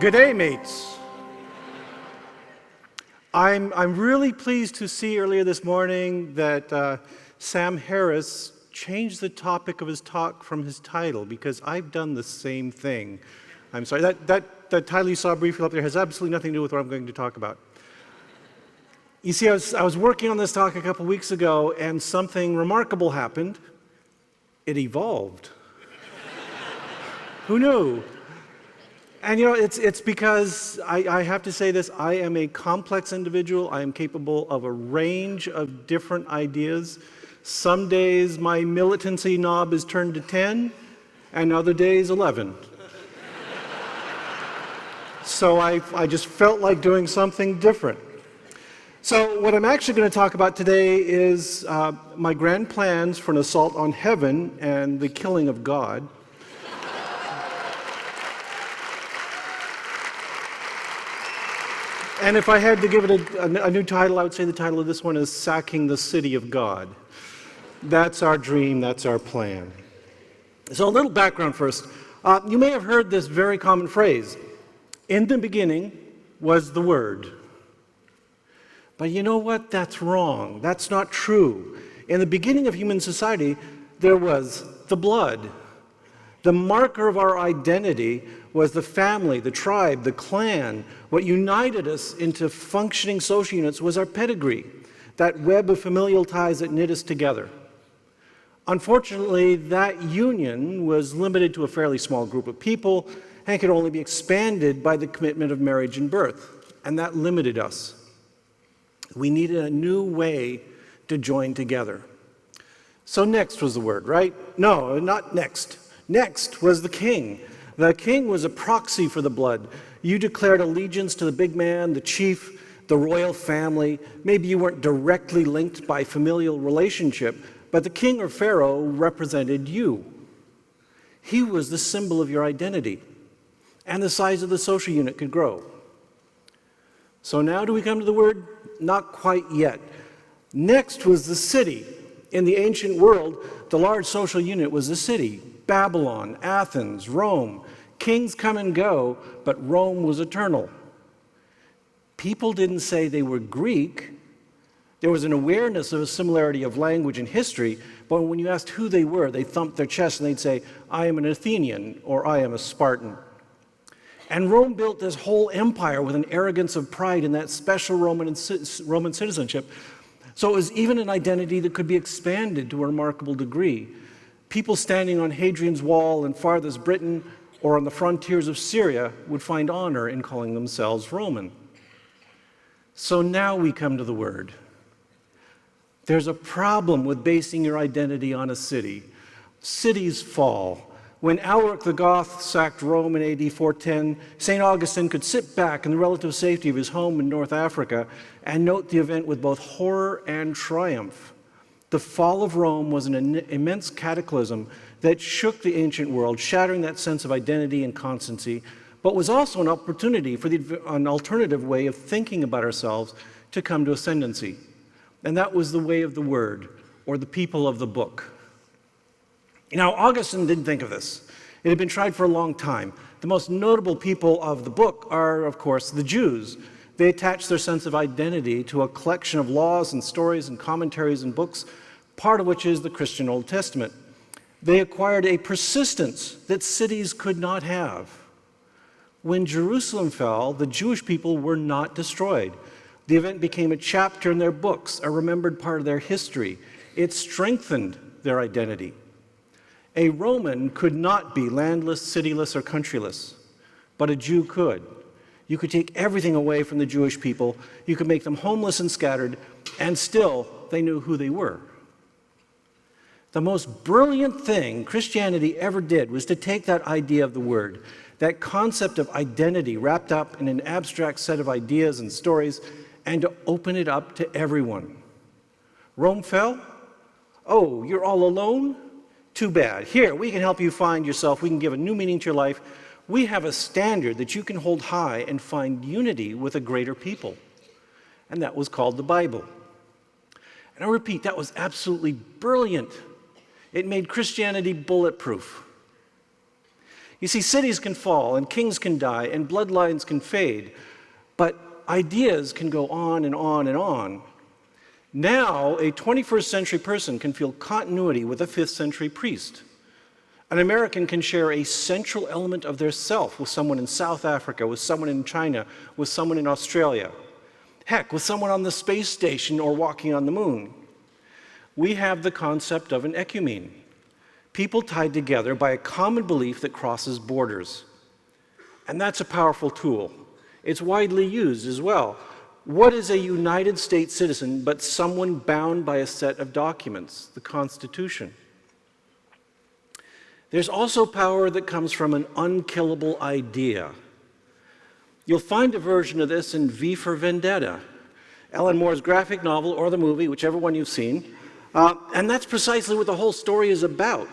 Good day, mates. I'm really pleased to see earlier this morning that Sam Harris changed the topic of his talk from his title, because I've done the same thing. I'm sorry, that title you saw briefly up there has absolutely nothing to do with what I'm going to talk about. You see, I was working on this talk a couple weeks ago, and something remarkable happened. It evolved. Who knew? And you know, it's because I have to say this, I am a complex individual. I am capable of a range of different ideas. Some days my militancy knob is turned to 10, and other days 11. So I just felt like doing something different. So what I'm actually going to talk about today is my grand plans for an assault on heaven and the killing of God. And if I had to give it a new title, I would say the title of this one is Sacking the City of God. That's our dream, that's our plan. So a little background first. You may have heard this very common phrase, in the beginning was the Word. But you know what? That's wrong. That's not true. In the beginning of human society, there was the blood. The marker of our identity was the family, the tribe, the clan. What united us into functioning social units was our pedigree, that web of familial ties that knit us together. Unfortunately, that union was limited to a fairly small group of people and could only be expanded by the commitment of marriage and birth, and that limited us. We needed a new way to join together. So next was the word, right? No, not next. Next was the king. The king was a proxy for the blood. You declared allegiance to the big man, the chief, the royal family. Maybe you weren't directly linked by familial relationship, but the king or pharaoh represented you. He was the symbol of your identity, and the size of the social unit could grow. So now do we come to the word? Not quite yet. Next was the city. In the ancient world, the large social unit was the city. Babylon, Athens, Rome. Kings come and go, but Rome was eternal. People didn't say they were Greek. There was an awareness of a similarity of language and history, but when you asked who they were, they thumped their chest and they'd say, I am an Athenian, or I am a Spartan. And Rome built this whole empire with an arrogance of pride in that special Roman citizenship. So it was even an identity that could be expanded to a remarkable degree. People standing on Hadrian's Wall in farthest Britain or on the frontiers of Syria would find honor in calling themselves Roman. So now we come to the word. There's a problem with basing your identity on a city. Cities fall. When Alaric the Goth sacked Rome in AD 410, St. Augustine could sit back in the relative safety of his home in North Africa and note the event with both horror and triumph. The fall of Rome was an immense cataclysm that shook the ancient world, shattering that sense of identity and constancy, but was also an opportunity for an alternative way of thinking about ourselves to come to ascendancy. And that was the way of the word, or the people of the book. Now, Augustine didn't think of this. It had been tried for a long time. The most notable people of the book are, of course, the Jews. They attached their sense of identity to a collection of laws and stories and commentaries and books, part of which is the Christian Old Testament. They acquired a persistence that cities could not have. When Jerusalem fell, the Jewish people were not destroyed. The event became a chapter in their books, a remembered part of their history. It strengthened their identity. A Roman could not be landless, cityless, or countryless, but a Jew could. You could take everything away from the Jewish people, you could make them homeless and scattered, and still they knew who they were. The most brilliant thing Christianity ever did was to take that idea of the word, that concept of identity wrapped up in an abstract set of ideas and stories, and to open it up to everyone. Rome fell? Oh, you're all alone? Too bad. Here, we can help you find yourself. We can give a new meaning to your life. We have a standard that you can hold high and find unity with a greater people. And that was called the Bible. And I repeat, that was absolutely brilliant. It made Christianity bulletproof. You see, cities can fall, and kings can die, and bloodlines can fade, but ideas can go on and on and on. Now, a 21st century person can feel continuity with a 5th century priest. An American can share a central element of their self with someone in South Africa, with someone in China, with someone in Australia. Heck, with someone on the space station or walking on the moon. We have the concept of an ecumene, people tied together by a common belief that crosses borders. And that's a powerful tool. It's widely used as well. What is a United States citizen but someone bound by a set of documents, the Constitution? There's also power that comes from an unkillable idea. You'll find a version of this in V for Vendetta, Alan Moore's graphic novel or the movie, whichever one you've seen. And that's precisely what the whole story is about.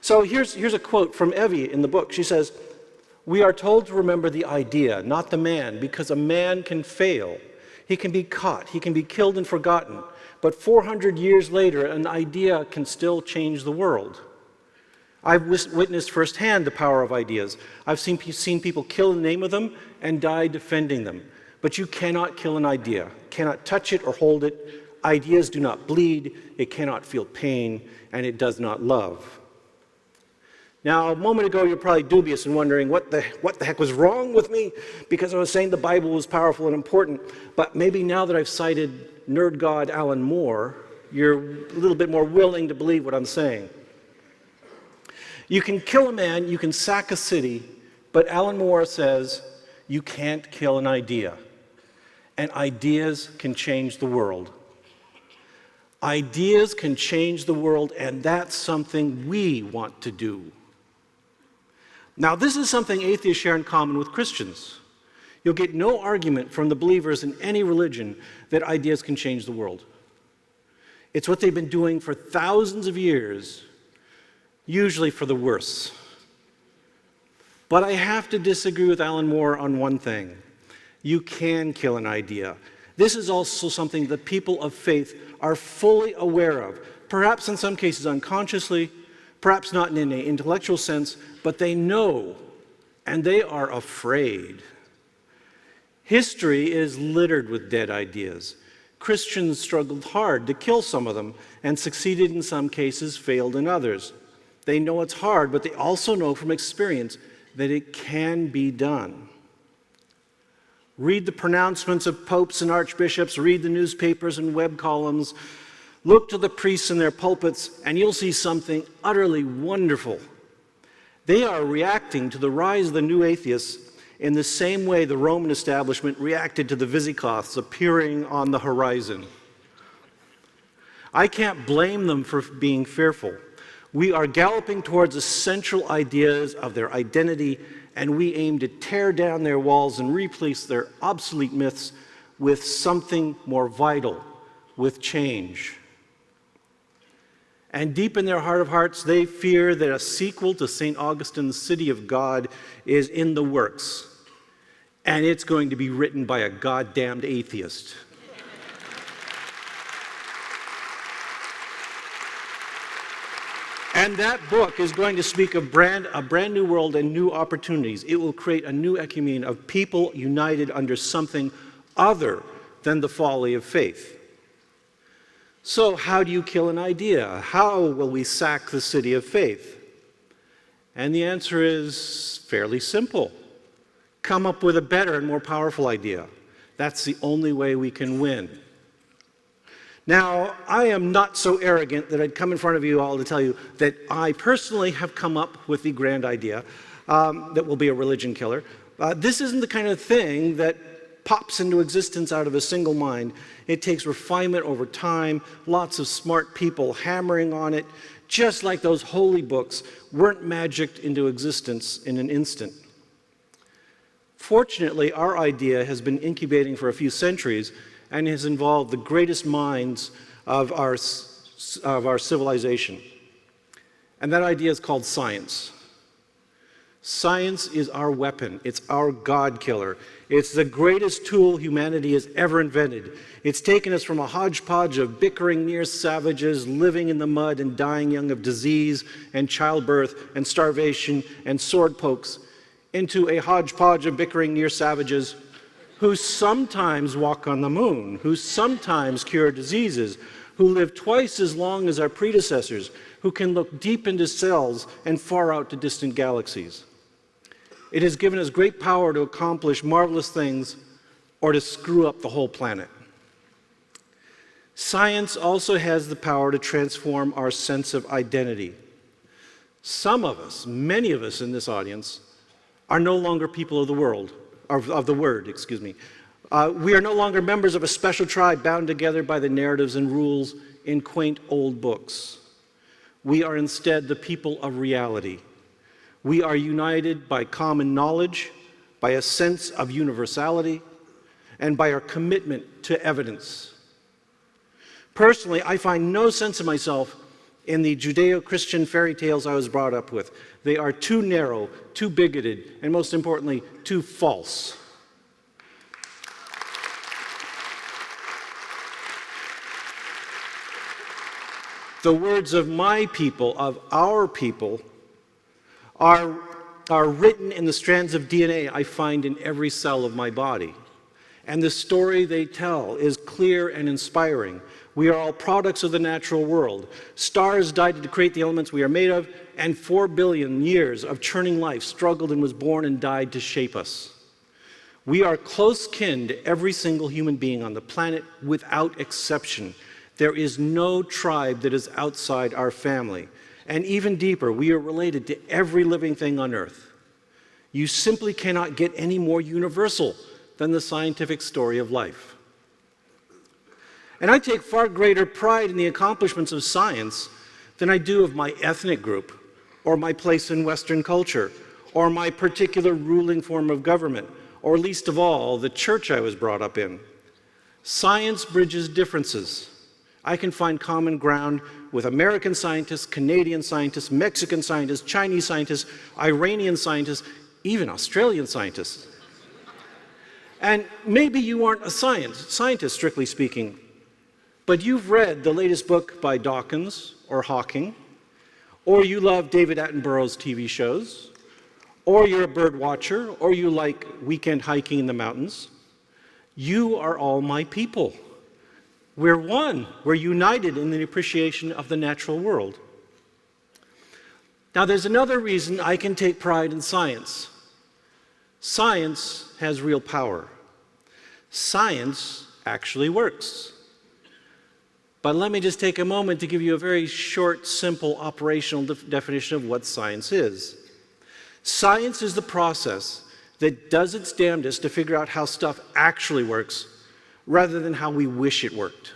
So here's a quote from Evie in the book. She says, "We are told to remember the idea, not the man, because a man can fail. He can be caught, he can be killed and forgotten. But 400 years later, an idea can still change the world." I've witnessed firsthand the power of ideas. I've seen people kill in the name of them and die defending them. But you cannot kill an idea, cannot touch it or hold it. Ideas do not bleed, it cannot feel pain, and it does not love. Now, a moment ago, you're probably dubious and wondering what the heck was wrong with me because I was saying the Bible was powerful and important. But maybe now that I've cited nerd god Alan Moore, you're a little bit more willing to believe what I'm saying. You can kill a man, you can sack a city, but Alan Moore says you can't kill an idea. And ideas can change the world. Ideas can change the world, and that's something we want to do. Now, this is something atheists share in common with Christians. You'll get no argument from the believers in any religion that ideas can change the world. It's what they've been doing for thousands of years, usually for the worse. But I have to disagree with Alan Moore on one thing. You can kill an idea. This is also something that people of faith are fully aware of, perhaps in some cases unconsciously, perhaps not in an intellectual sense, but they know, and they are afraid. History is littered with dead ideas. Christians struggled hard to kill some of them, and succeeded in some cases, failed in others. They know it's hard, but they also know from experience that it can be done. Read the pronouncements of popes and archbishops, read the newspapers and web columns, look to the priests in their pulpits, and you'll see something utterly wonderful. They are reacting to the rise of the new atheists in the same way the Roman establishment reacted to the Visigoths appearing on the horizon. I can't blame them for being fearful. We are galloping towards the central ideas of their identity, and we aim to tear down their walls and replace their obsolete myths with something more vital, with change. And deep in their heart of hearts, they fear that a sequel to St. Augustine's City of God is in the works, and it's going to be written by a goddamned atheist. And that book is going to speak of a brand new world and new opportunities. It will create a new ecumene of people united under something other than the folly of faith. So how do you kill an idea? How will we sack the city of faith? And the answer is fairly simple. Come up with a better and more powerful idea. That's the only way we can win. Now, I am not so arrogant that I'd come in front of you all to tell you that I personally have come up with the grand idea that will be a religion killer. This isn't the kind of thing that pops into existence out of a single mind. It takes refinement over time, lots of smart people hammering on it, just like those holy books weren't magicked into existence in an instant. Fortunately, our idea has been incubating for a few centuries and has involved the greatest minds of our civilization. And that idea is called science. Science is our weapon. It's our God killer. It's the greatest tool humanity has ever invented. It's taken us from a hodgepodge of bickering near savages living in the mud and dying young of disease and childbirth and starvation and sword pokes into a hodgepodge of bickering near savages who sometimes walk on the moon, who sometimes cure diseases, who live twice as long as our predecessors, who can look deep into cells and far out to distant galaxies. It has given us great power to accomplish marvelous things or to screw up the whole planet. Science also has the power to transform our sense of identity. Some of us, many of us in this audience, are no longer people of the world, of the word, excuse me. We are no longer members of a special tribe bound together by the narratives and rules in quaint old books. We are instead the people of reality. We are united by common knowledge, by a sense of universality, and by our commitment to evidence. Personally, I find no sense of myself in the Judeo-Christian fairy tales I was brought up with. They are too narrow, too bigoted, and most importantly, too false. The words of my people, of our people, are written in the strands of DNA I find in every cell of my body. And the story they tell is clear and inspiring. We are all products of the natural world. Stars died to create the elements we are made of, and 4 billion years of churning life struggled and was born and died to shape us. We are close kin to every single human being on the planet without exception. There is no tribe that is outside our family. And even deeper, we are related to every living thing on earth. You simply cannot get any more universal than the scientific story of life. And I take far greater pride in the accomplishments of science than I do of my ethnic group, or my place in Western culture, or my particular ruling form of government, or least of all, the church I was brought up in. Science bridges differences. I can find common ground with American scientists, Canadian scientists, Mexican scientists, Chinese scientists, Iranian scientists, even Australian scientists. And maybe you aren't a scientist, strictly speaking, but you've read the latest book by Dawkins or Hawking, or you love David Attenborough's TV shows, or you're a bird watcher, or you like weekend hiking in the mountains. You are all my people. We're one. We're united in the appreciation of the natural world. Now, there's another reason I can take pride in science. Science has real power. Science actually works. But let me just take a moment to give you a very short, simple, operational definition of what science is. Science is the process that does its damnedest to figure out how stuff actually works, rather than how we wish it worked.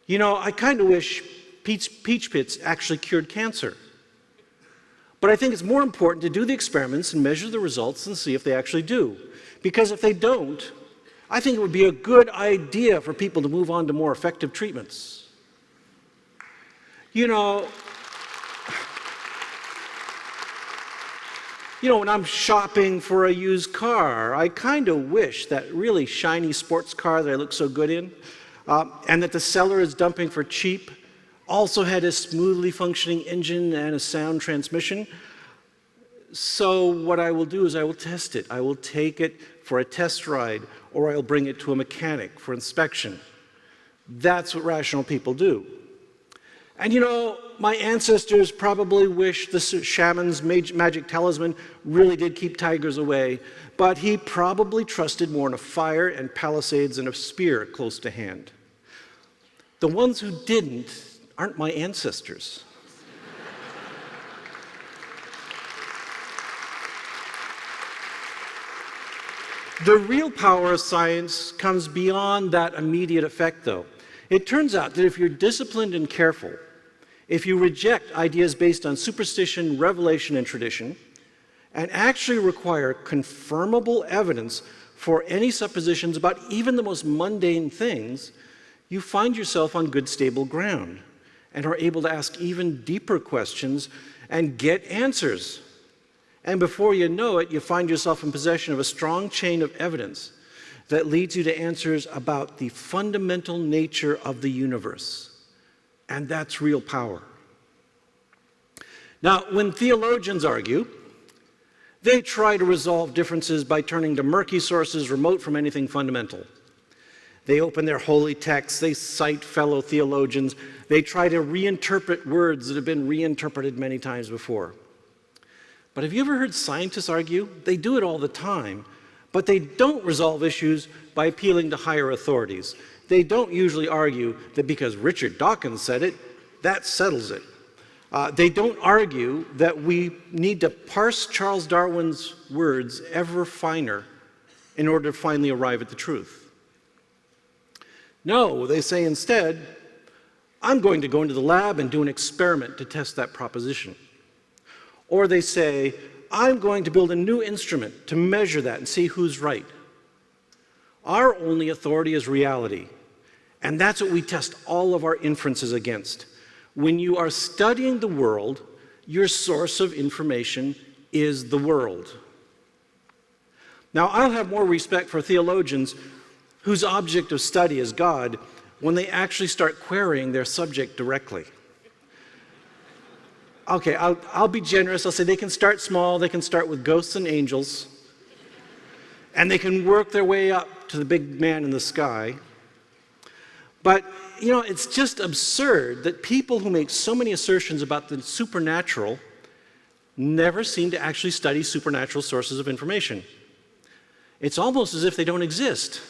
You know, I kind of wish peach pits actually cured cancer. But I think it's more important to do the experiments and measure the results and see if they actually do. Because if they don't, I think it would be a good idea for people to move on to more effective treatments. You know, when I'm shopping for a used car, I kind of wish that really shiny sports car that I look so good in, and that the seller is dumping for cheap, also had a smoothly functioning engine and a sound transmission. So what I will do is I will test it. I will take it for a test ride, or I'll bring it to a mechanic for inspection. That's what rational people do. And my ancestors probably wish the shaman's magic talisman really did keep tigers away, but he probably trusted more in a fire and palisades and a spear close to hand. The ones who didn't aren't my ancestors. The real power of science comes beyond that immediate effect, though. It turns out that if you're disciplined and careful, if you reject ideas based on superstition, revelation, and tradition, and actually require confirmable evidence for any suppositions about even the most mundane things, you find yourself on good, stable ground and are able to ask even deeper questions and get answers. And before you know it, you find yourself in possession of a strong chain of evidence that leads you to answers about the fundamental nature of the universe. And that's real power. Now, when theologians argue, they try to resolve differences by turning to murky sources remote from anything fundamental. They open their holy texts, they cite fellow theologians, they try to reinterpret words that have been reinterpreted many times before. But have you ever heard scientists argue? They do it all the time, but they don't resolve issues by appealing to higher authorities. They don't usually argue that because Richard Dawkins said it, that settles it. They don't argue that we need to parse Charles Darwin's words ever finer in order to finally arrive at the truth. No, they say instead, I'm going to go into the lab and do an experiment to test that proposition. Or they say, I'm going to build a new instrument to measure that and see who's right. Our only authority is reality, and that's what we test all of our inferences against. When you are studying the world, your source of information is the world. Now, I'll have more respect for theologians whose object of study is God when they actually start querying their subject directly. Okay, I'll be generous. I'll say they can start small. They can start with ghosts and angels, and they can work their way up to the big man in the sky. But, you know, it's just absurd that people who make so many assertions about the supernatural never seem to actually study supernatural sources of information. It's almost as if they don't exist.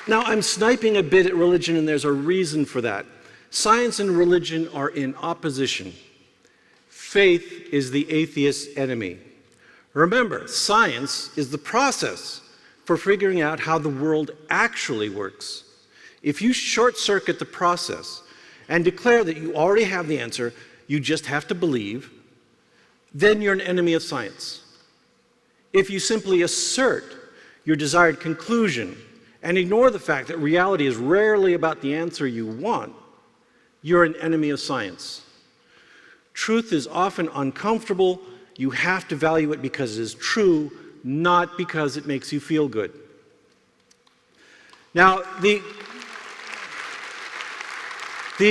Now, I'm sniping a bit at religion, and there's a reason for that. Science and religion are in opposition. Faith is the atheist's enemy. Remember, science is the process for figuring out how the world actually works. If you short-circuit the process and declare that you already have the answer, you just have to believe, then you're an enemy of science. If you simply assert your desired conclusion and ignore the fact that reality is rarely about the answer you want, you're an enemy of science. Truth is often uncomfortable. You have to value it because it is true, not because it makes you feel good. Now, the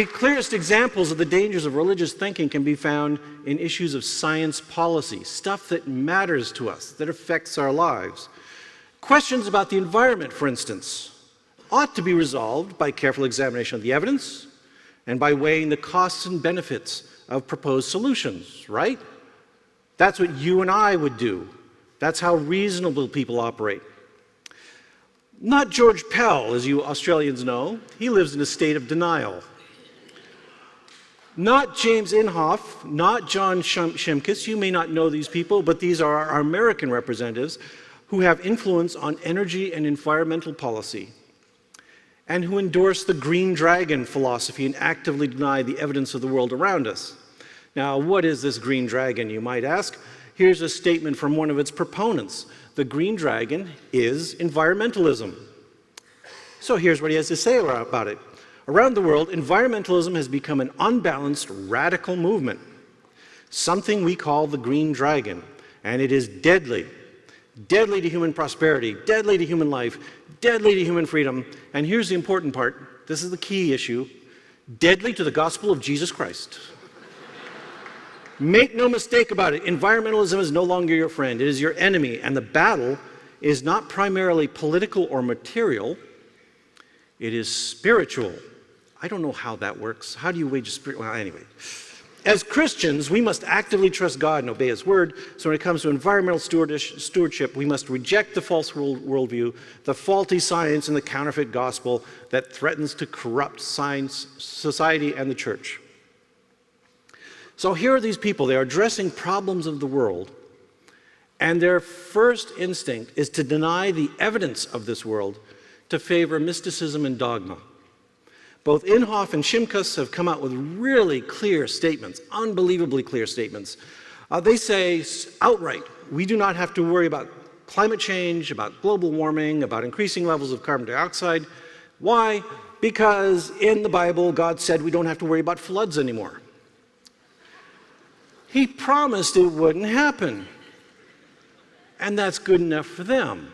clearest examples of the dangers of religious thinking can be found in issues of science policy, stuff that matters to us, that affects our lives. Questions about the environment, for instance, ought to be resolved by careful examination of the evidence and by weighing the costs and benefits of proposed solutions, right? That's what you and I would do. That's how reasonable people operate. Not George Pell, as you Australians know. He lives in a state of denial. Not James Inhofe, not John Shimkus. You may not know these people, but these are our American representatives who have influence on energy and environmental policy and who endorse the green dragon philosophy and actively deny the evidence of the world around us. Now, what is this green dragon, you might ask? Here's a statement from one of its proponents. The green dragon is environmentalism. So here's what he has to say about it. Around the world, environmentalism has become an unbalanced, radical movement, something we call the green dragon, and it is deadly. Deadly to human prosperity, deadly to human life, deadly to human freedom, and here's the important part, this is the key issue, deadly to the gospel of Jesus Christ. Make no mistake about it, environmentalism is no longer your friend, it is your enemy, and the battle is not primarily political or material, it is spiritual. I don't know how that works. How do you wage a spirit? Well, anyway. As Christians, we must actively trust God and obey His word. So when it comes to environmental stewardship, we must reject the false worldview, the faulty science, and the counterfeit gospel that threatens to corrupt science, society, and the church. So here are these people. They are addressing problems of the world, and their first instinct is to deny the evidence of this world to favor mysticism and dogma. Both Inhofe and Shimkus have come out with really clear statements, unbelievably clear statements. They say outright, we do not have to worry about climate change, about global warming, about increasing levels of carbon dioxide. Why? because in the Bible, God said we don't have to worry about floods anymore. He promised it wouldn't happen. And that's good enough for them.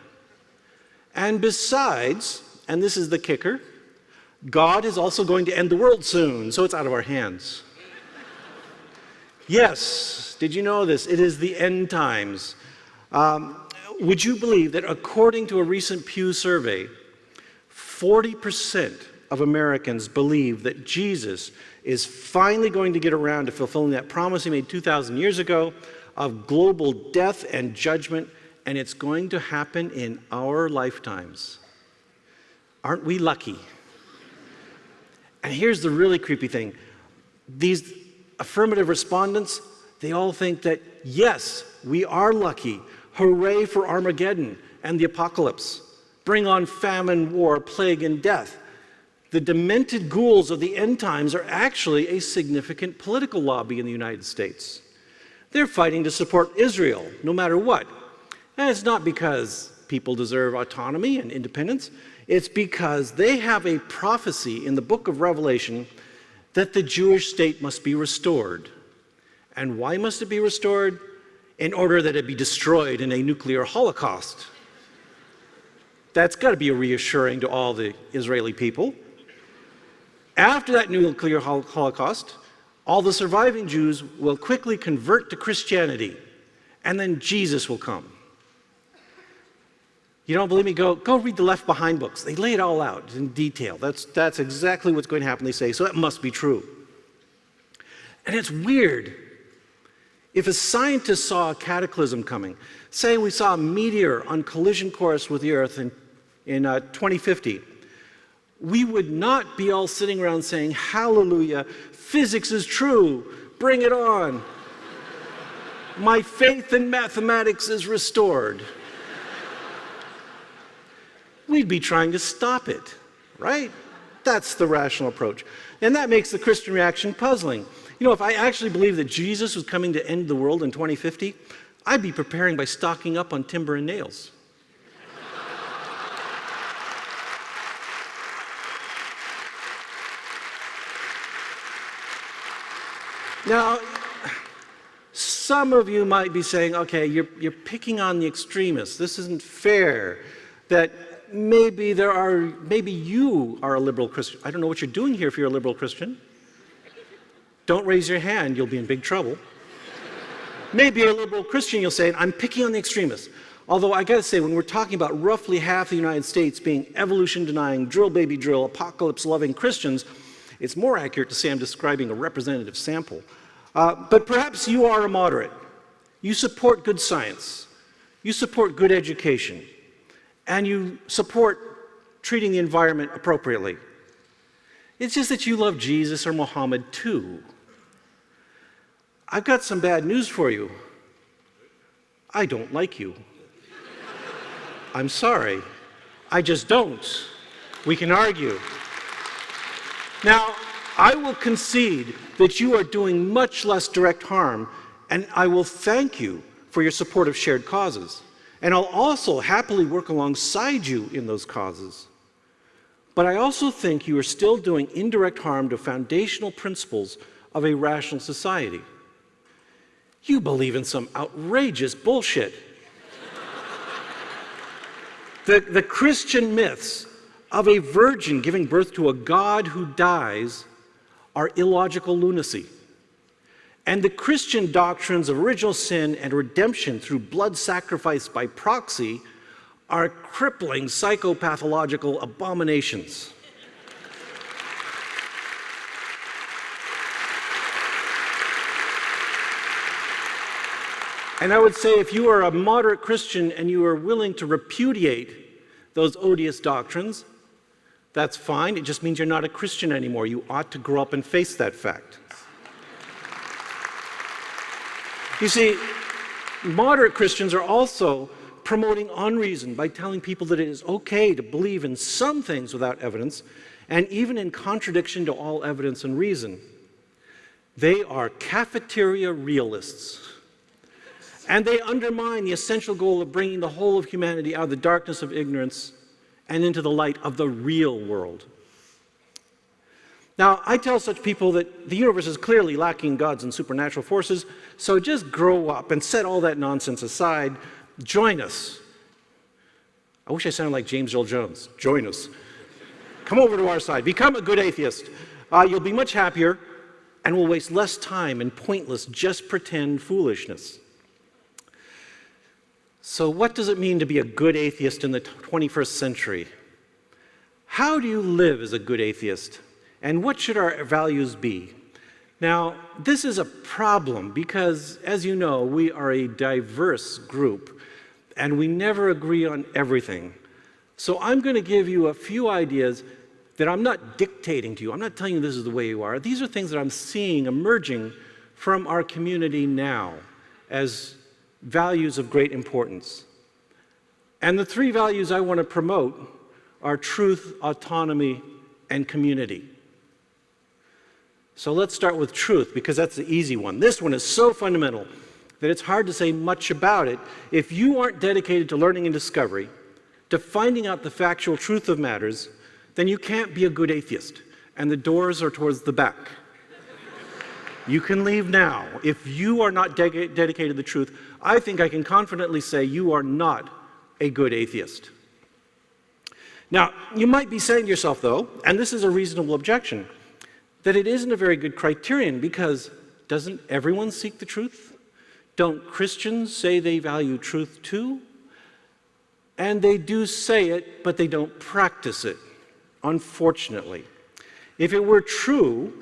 And besides, and this is the kicker, God is also going to end the world soon, so it's out of our hands. Yes, did you know this? It is the end times. Would you believe that according to a recent Pew survey, 40% of Americans believe that Jesus is finally going to get around to fulfilling that promise he made 2,000 years ago of global death and judgment, and it's going to happen in our lifetimes. Aren't we lucky? And here's the really creepy thing. These affirmative respondents, they all think that, yes, we are lucky. Hooray for Armageddon and the apocalypse. Bring on famine, war, plague, and death. The demented ghouls of the end times are actually a significant political lobby in the United States. They're fighting to support Israel, no matter what. And it's not because people deserve autonomy and independence. It's because they have a prophecy in the book of Revelation that the Jewish state must be restored. And why must it be restored? In order that it be destroyed in a nuclear holocaust. That's got to be reassuring to all the Israeli people. After that nuclear holocaust, all the surviving Jews will quickly convert to Christianity, and then Jesus will come. You don't believe me? Go read the Left Behind books. They lay it all out in detail. That's exactly what's going to happen, they say, so that must be true. And it's weird. If a scientist saw a cataclysm coming, say we saw a meteor on collision course with the Earth in 2050, we would not be all sitting around saying, hallelujah, physics is true, bring it on. My faith in mathematics is restored. We'd be trying to stop it, right? That's the rational approach. And that makes the Christian reaction puzzling. You know, if I actually believed that Jesus was coming to end the world in 2050, I'd be preparing by stocking up on timber and nails. Now, some of you might be saying, okay, you're picking on the extremists. This isn't fair. That maybe you are a liberal Christian. I don't know what you're doing here if you're a liberal Christian. Don't raise your hand, you'll be in big trouble. Maybe you're a liberal Christian, you'll say, I'm picking on the extremists. Although I gotta say, when we're talking about roughly half the United States being evolution-denying, drill baby drill, apocalypse-loving Christians, it's more accurate to say I'm describing a representative sample. But perhaps you are a moderate. You support good science. You support good education. And you support treating the environment appropriately. It's just that you love Jesus or Muhammad too. I've got some bad news for you. I don't like you. I'm sorry. I just don't. We can argue. Now, I will concede that you are doing much less direct harm, and I will thank you for your support of shared causes. And I'll also happily work alongside you in those causes. But I also think you are still doing indirect harm to foundational principles of a rational society. You believe in some outrageous bullshit. The Christian myths of a virgin giving birth to a God who dies are illogical lunacy. And the Christian doctrines of original sin and redemption through blood sacrifice by proxy are crippling psychopathological abominations. And I would say if you are a moderate Christian and you are willing to repudiate those odious doctrines, that's fine. It just means you're not a Christian anymore. You ought to grow up and face that fact. You see, moderate Christians are also promoting unreason by telling people that it is okay to believe in some things without evidence, and even in contradiction to all evidence and reason. They are cafeteria realists. And they undermine the essential goal of bringing the whole of humanity out of the darkness of ignorance and into the light of the real world. Now, I tell such people that the universe is clearly lacking gods and supernatural forces, so just grow up and set all that nonsense aside. Join us. I wish I sounded like James Earl Jones. Join us. Come over to our side. Become a good atheist. You'll be much happier and will waste less time in pointless, just pretend foolishness. So what does it mean to be a good atheist in the 21st century? How do you live as a good atheist? And what should our values be? Now, this is a problem because, as you know, we are a diverse group and we never agree on everything. So I'm going to give you a few ideas that I'm not dictating to you. I'm not telling you this is the way you are. These are things that I'm seeing emerging from our community now as values of great importance. And the three values I want to promote are truth, autonomy, and community. So let's start with truth, because that's the easy one. This one is so fundamental that it's hard to say much about it. If you aren't dedicated to learning and discovery, to finding out the factual truth of matters, then you can't be a good atheist. And the doors are towards the back. You can leave now. If you are not dedicated to the truth, I think I can confidently say you are not a good atheist. Now, you might be saying to yourself, though, and this is a reasonable objection, that it isn't a very good criterion because doesn't everyone seek the truth? Don't Christians say they value truth too? And they do say it, but they don't practice it, unfortunately. If it were true,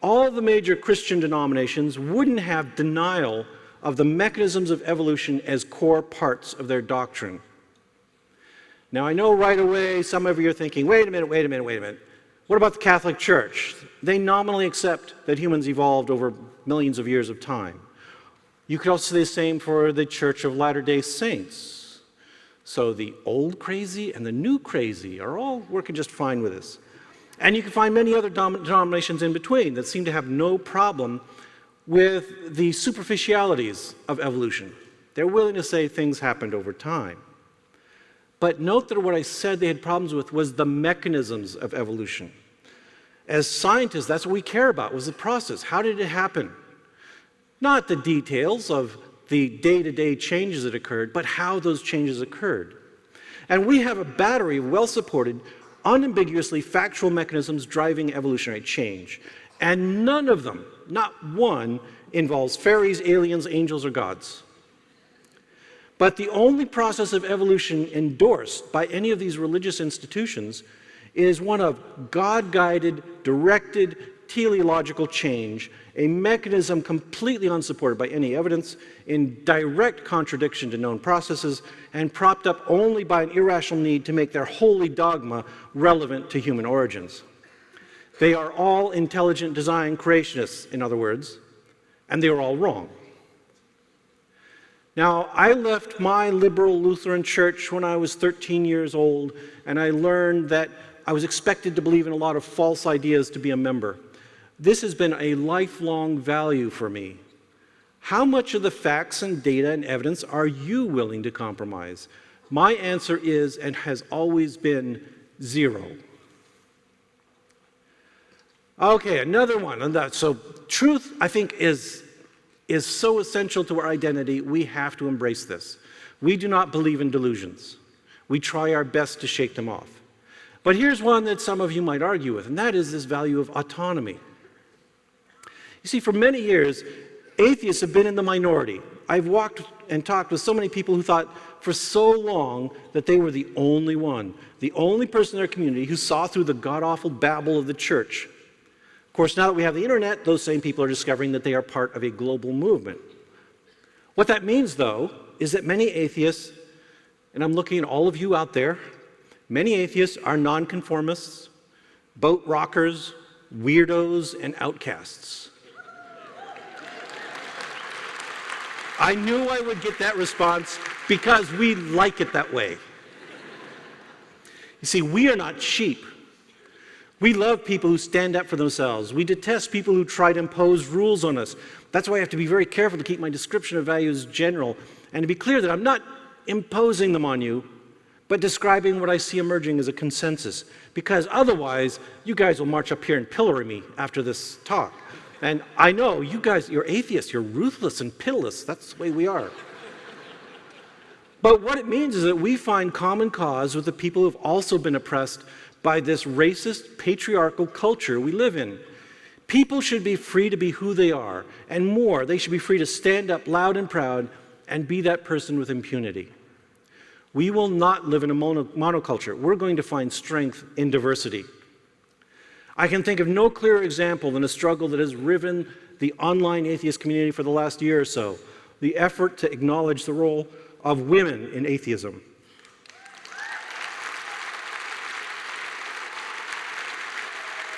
all the major Christian denominations wouldn't have denial of the mechanisms of evolution as core parts of their doctrine. Now, I know right away some of you are thinking, wait a minute. What about the Catholic Church? They nominally accept that humans evolved over millions of years of time. You could also say the same for the Church of Latter-day Saints. So the old crazy and the new crazy are all working just fine with this. And you can find many other denominations in between that seem to have no problem with the superficialities of evolution. They're willing to say things happened over time. But note that what I said they had problems with was the mechanisms of evolution. As scientists, that's what we care about, was the process. How did it happen? Not the details of the day-to-day changes that occurred, but how those changes occurred. And we have a battery of well-supported, unambiguously factual mechanisms driving evolutionary change. And none of them, not one, involves fairies, aliens, angels, or gods. But the only process of evolution endorsed by any of these religious institutions is one of God-guided, directed, teleological change, a mechanism completely unsupported by any evidence, in direct contradiction to known processes, and propped up only by an irrational need to make their holy dogma relevant to human origins. They are all intelligent design creationists, in other words, and they are all wrong. Now, I left my liberal Lutheran church when I was 13 years old, and I learned that I was expected to believe in a lot of false ideas to be a member. This has been a lifelong value for me. How much of the facts and data and evidence are you willing to compromise? My answer is, and has always been, zero. Okay, another one. So truth, I think, is so essential to our identity, we have to embrace this. We do not believe in delusions. We try our best to shake them off. But here's one that some of you might argue with, and that is this value of autonomy. You see, for many years, atheists have been in the minority. I've walked and talked with so many people who thought for so long that they were the only one, the only person in their community who saw through the god-awful babble of the church. Of course, now that we have the internet, those same people are discovering that they are part of a global movement. What that means, though, is that many atheists, and I'm looking at all of you out there, many atheists are nonconformists, boat rockers, weirdos, and outcasts. I knew I would get that response because we like it that way. You see, we are not sheep. We love people who stand up for themselves. We detest people who try to impose rules on us. That's why I have to be very careful to keep my description of values general and to be clear that I'm not imposing them on you, but describing what I see emerging as a consensus, because otherwise you guys will march up here and pillory me after this talk. And I know you guys, you're atheists, you're ruthless and pitiless. That's the way we are. But what it means is that we find common cause with the people who've also been oppressed by this racist, patriarchal culture we live in. People should be free to be who they are, and more, they should be free to stand up loud and proud and be that person with impunity. We will not live in a monoculture. We're going to find strength in diversity. I can think of no clearer example than a struggle that has riven the online atheist community for the last year or so, the effort to acknowledge the role of women in atheism.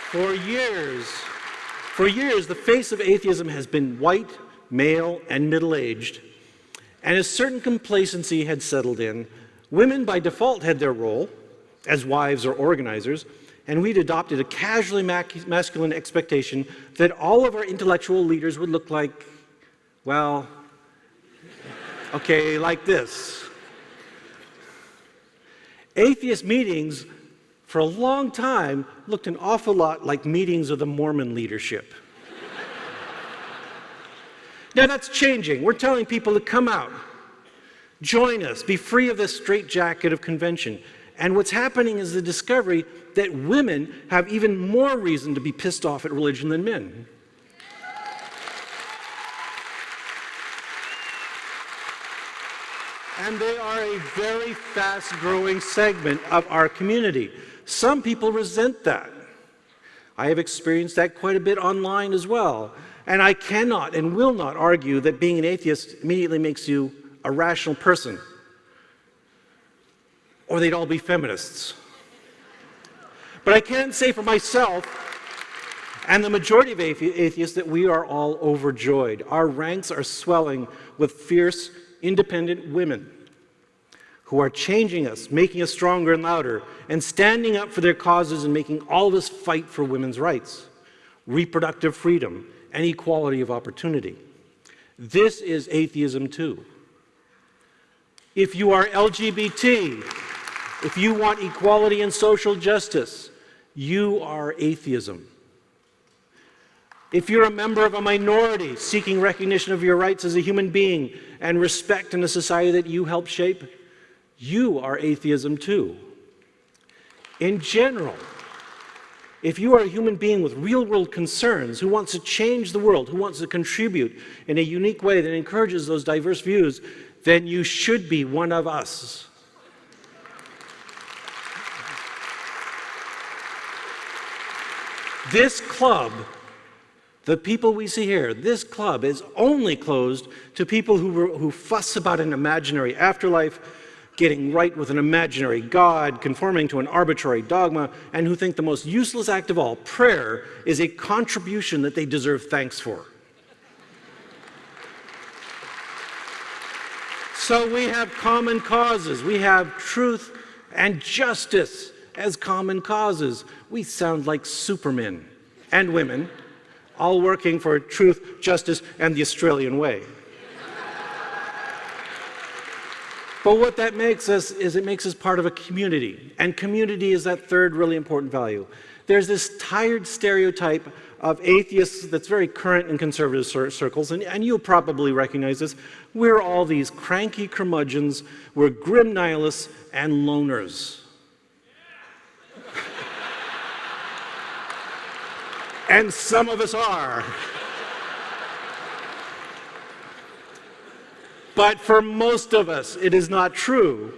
For years, the face of atheism has been white, male, and middle-aged, and a certain complacency had settled in. Women, by default, had their role as wives or organizers, and we'd adopted a casually masculine expectation that all of our intellectual leaders would look like, well, okay, like this. Atheist meetings, for a long time, looked an awful lot like meetings of the Mormon leadership. Now that's changing. We're telling people to come out, join us, be free of this straitjacket of convention. And what's happening is the discovery that women have even more reason to be pissed off at religion than men. And they are a very fast-growing segment of our community. Some people resent that. I have experienced that quite a bit online as well. And I cannot and will not argue that being an atheist immediately makes you a rational person, or they'd all be feminists. But I can say for myself and the majority of atheists that we are all overjoyed. Our ranks are swelling with fierce, independent women who are changing us, making us stronger and louder, and standing up for their causes and making all of us fight for women's rights, reproductive freedom, and equality of opportunity. This is atheism too. If you are LGBT, if you want equality and social justice, you are atheism. If you're a member of a minority seeking recognition of your rights as a human being and respect in a society that you help shape, you are atheism too. In general, if you are a human being with real-world concerns, who wants to change the world, who wants to contribute in a unique way that encourages those diverse views, then you should be one of us. This club, the people we see here, this club is only closed to people who fuss about an imaginary afterlife, getting right with an imaginary God, conforming to an arbitrary dogma, and who think the most useless act of all, prayer, is a contribution that they deserve thanks for. So we have common causes. We have truth and justice as common causes. We sound like supermen and women, all working for truth, justice, and the Australian way. But what that makes us is it makes us part of a community. And community is that third really important value. There's this tired stereotype of atheists that's very current in conservative circles, and you'll probably recognize this. We're all these cranky curmudgeons, we're grim nihilists and loners. And some of us are. But for most of us, it is not true.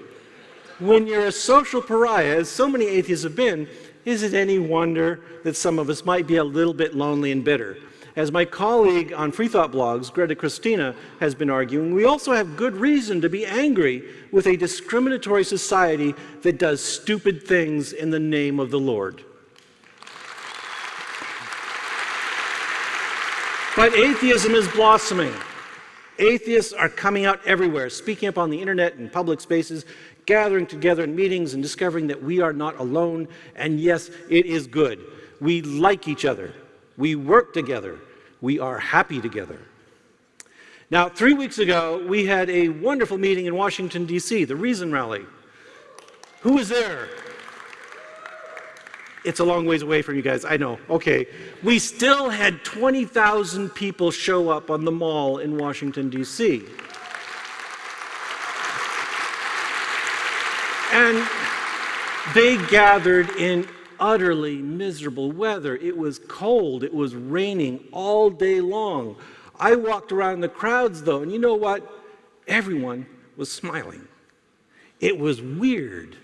When you're a social pariah, as so many atheists have been, is it any wonder that some of us might be a little bit lonely and bitter? As my colleague on Free Thought Blogs, Greta Christina, has been arguing, we also have good reason to be angry with a discriminatory society that does stupid things in the name of the Lord. But atheism is blossoming. Atheists are coming out everywhere, speaking up on the internet and public spaces, gathering together in meetings and discovering that we are not alone. And yes, it is good. We like each other. We work together. We are happy together. Now, 3 weeks ago, we had a wonderful meeting in Washington, D.C., the Reason Rally. Who was there? It's a long ways away from you guys, I know. Okay. We still had 20,000 people show up on the mall in Washington, D.C. And they gathered in utterly miserable weather. It was cold. It was raining all day long. I walked around the crowds, though, and you know what? Everyone was smiling. It was weird.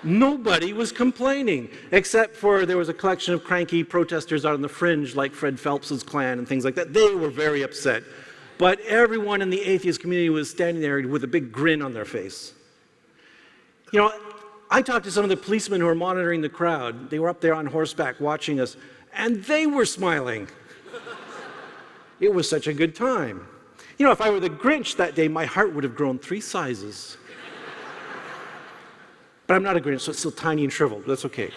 Nobody was complaining, except for there was a collection of cranky protesters out on the fringe, like Fred Phelps's Klan and things like that. They were very upset. But everyone in the atheist community was standing there with a big grin on their face. You know, I talked to some of the policemen who were monitoring the crowd. They were up there on horseback watching us, and they were smiling. It was such a good time. You know, if I were the Grinch that day, my heart would have grown 3 sizes. But I'm not a Grinch, so it's still tiny and shriveled. That's okay.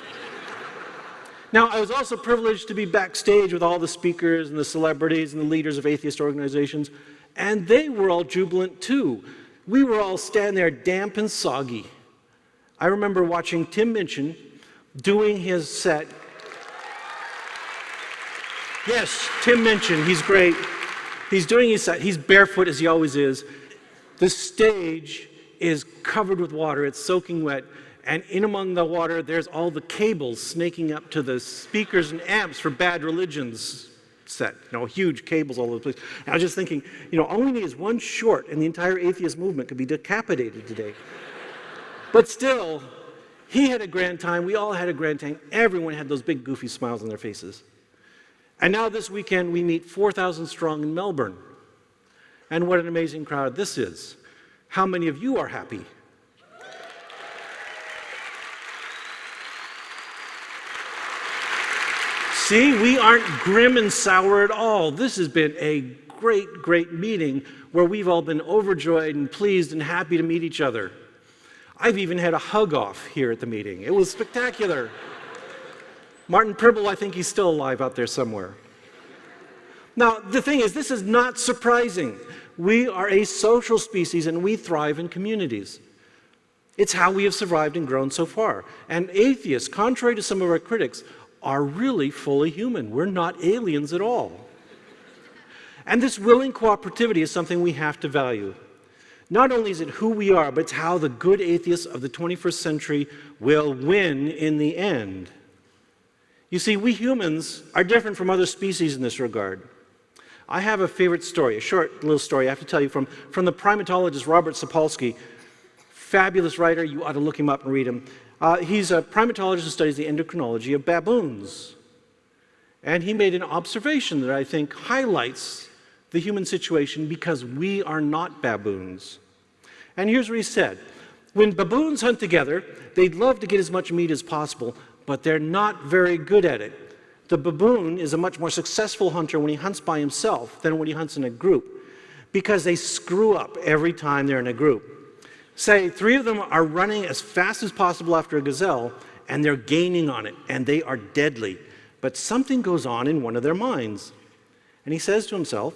Now, I was also privileged to be backstage with all the speakers and the celebrities and the leaders of atheist organizations, and they were all jubilant too. We were all standing there damp and soggy. I remember watching Tim Minchin doing his set. Yes, Tim Minchin, he's great. He's doing his set. He's barefoot as he always is. The stage is covered with water. It's soaking wet. And in among the water, there's all the cables snaking up to the speakers and amps for Bad Religion's set. You know, huge cables all over the place. And I was just thinking, you know, all we need is one short and the entire atheist movement could be decapitated today. But still, he had a grand time. We all had a grand time. Everyone had those big goofy smiles on their faces. And now this weekend, we meet 4,000 strong in Melbourne. And what an amazing crowd this is. How many of you are happy? See, we aren't grim and sour at all. This has been a great, great meeting where we've all been overjoyed and pleased and happy to meet each other. I've even had a hug-off here at the meeting. It was spectacular. Martin Pribble, I think he's still alive out there somewhere. Now, the thing is, this is not surprising. We are a social species and we thrive in communities. It's how we have survived and grown so far. And atheists, contrary to some of our critics, are really fully human. We're not aliens at all. And this willing cooperativity is something we have to value. Not only is it who we are, but it's how the good atheists of the 21st century will win in the end. You see, we humans are different from other species in this regard. I have a favorite story, a short little story I have to tell you from the primatologist Robert Sapolsky. Fabulous writer, you ought to look him up and read him. He's a primatologist who studies the endocrinology of baboons. And he made an observation that I think highlights the human situation because we are not baboons. And here's what he said. When baboons hunt together, they'd love to get as much meat as possible, but they're not very good at it. The baboon is a much more successful hunter when he hunts by himself than when he hunts in a group because they screw up every time they're in a group. Say 3 of them are running as fast as possible after a gazelle, and they're gaining on it, and they are deadly. But something goes on in one of their minds. And he says to himself,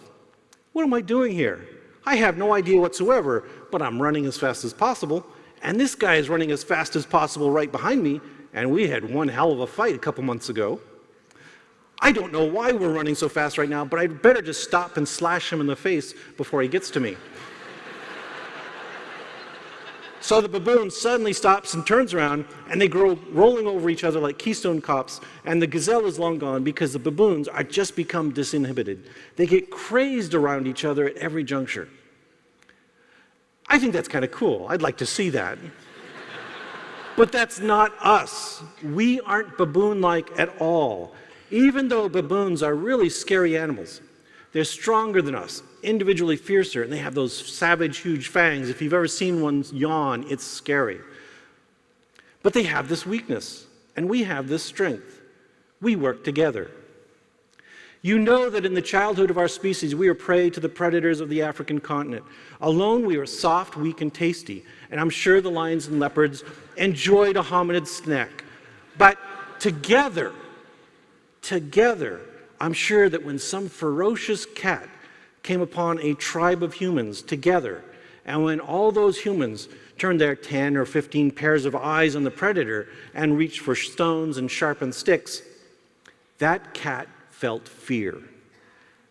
what am I doing here? I have no idea whatsoever, but I'm running as fast as possible, and this guy is running as fast as possible right behind me, and we had one hell of a fight a couple months ago. I don't know why we're running so fast right now, but I'd better just stop and slash him in the face before he gets to me. So the baboon suddenly stops and turns around, and they go rolling over each other like Keystone Cops, and the gazelle is long gone because the baboons are just become disinhibited. They get crazed around each other at every juncture. I think that's kind of cool. I'd like to see that. But that's not us. We aren't baboon-like at all. Even though baboons are really scary animals, they're stronger than us, individually fiercer, and they have those savage, huge fangs. If you've ever seen one yawn, it's scary. But they have this weakness, and we have this strength. We work together. You know that in the childhood of our species, we are prey to the predators of the African continent. Alone, we are soft, weak, and tasty, and I'm sure the lions and leopards enjoyed a hominid snack. But together, I'm sure that when some ferocious cat came upon a tribe of humans together And when all those humans turned their 10 or 15 pairs of eyes on the predator and reached for stones and sharpened sticks, that cat felt fear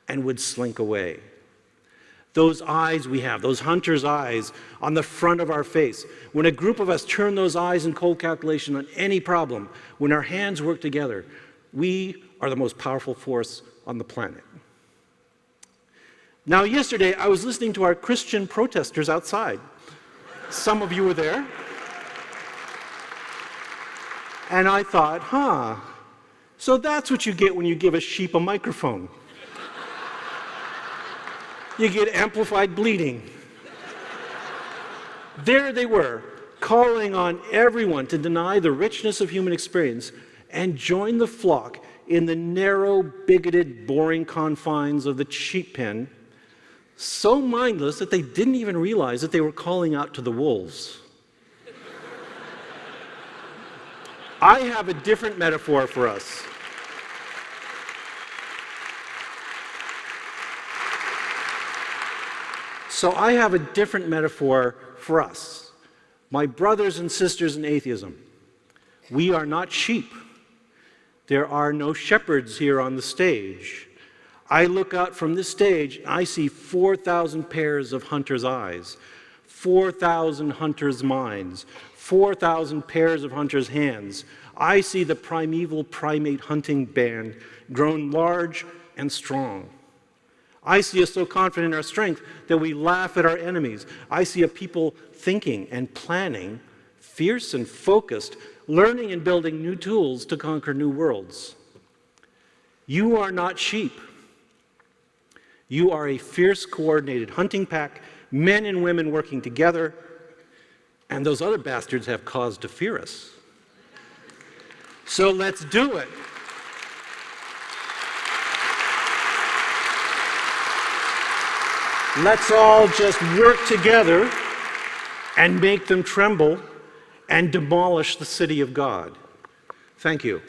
and would slink away. Those eyes we have, those hunter's eyes on the front of our face, when a group of us turn those eyes in cold calculation on any problem, when our hands work together, we are the most powerful force on the planet. Now, yesterday, I was listening to our Christian protesters outside. Some of you were there. And I thought, so that's what you get when you give a sheep a microphone. You get amplified bleating. There they were, calling on everyone to deny the richness of human experience and join the flock in the narrow, bigoted, boring confines of the sheep pen, so mindless that they didn't even realize that they were calling out to the wolves. I have a different metaphor for us. So I have a different metaphor for us. My brothers and sisters in atheism, we are not sheep. There are no shepherds here on the stage. I look out from this stage, and I see 4,000 pairs of hunter's eyes, 4,000 hunter's minds, 4,000 pairs of hunter's hands. I see the primeval primate hunting band grown large and strong. I see us so confident in our strength that we laugh at our enemies. I see a people thinking and planning, fierce and focused, learning and building new tools to conquer new worlds. You are not sheep. You are a fierce, coordinated hunting pack, men and women working together, and those other bastards have cause to fear us. So let's do it. Let's all just work together and make them tremble and demolish the city of God. Thank you.